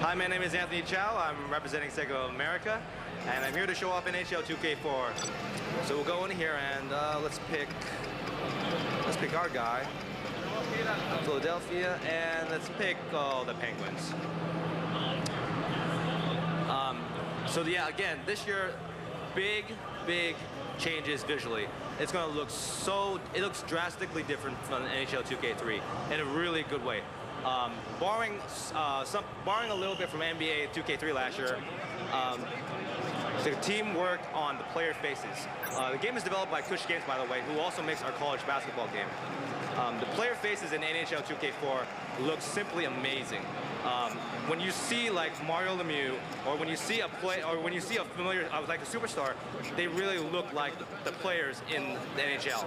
Hi, my name is Anthony Chow. I'm representing Sega of America, and I'm here to show off NHL 2K4. So we'll go in here and let's pick our guy, Philadelphia, and let's pick the Penguins. So yeah, again, this year, big changes visually. It's going to look it looks drastically different from NHL 2K3 in a really good way. Barring a little bit from NBA 2K3 last year, the team worked on the player faces. The game is developed by Kush Games, by the way, who also makes our college basketball game. The player faces in NHL 2K4 look simply amazing. When you see like Mario Lemieux, or when you see a familiar, like a superstar, they really look like the players in the NHL.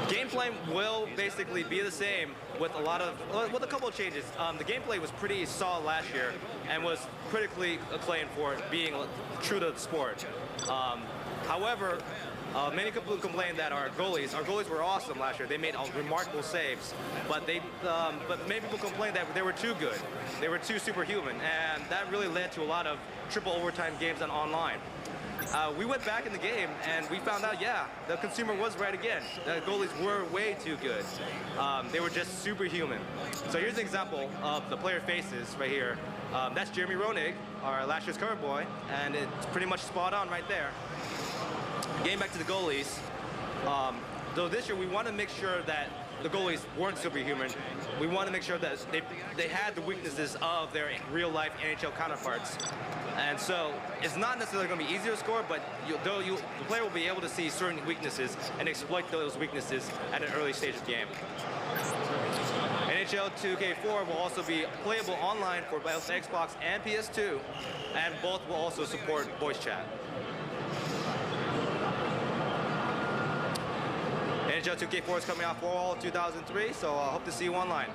Gameplay will basically be the same with a couple of changes. The gameplay was pretty solid last year and was critically acclaimed for being true to the sport. However, many people complained that our goalies were awesome last year. They made remarkable saves, but many people complained that they were too good. They were too superhuman, and that really led to a lot of triple overtime games on online. We went back in the game and we found out, yeah, the consumer was right again. The goalies were way too good. They were just superhuman. So here's an example of the player faces right here. That's Jeremy Roenig, our last year's cover boy, and it's pretty much spot on right there. Getting back to the goalies, though this year we want to make sure that the goalies weren't superhuman. We want to make sure that they had the weaknesses of their real-life NHL counterparts. And so it's not necessarily going to be easier to score, but the player will be able to see certain weaknesses and exploit those weaknesses at an early stage of the game. NHL 2K4 will also be playable online for both Xbox and PS2, and both will also support voice chat. NHL 2K4 is coming out for all 2003, so I hope to see you online.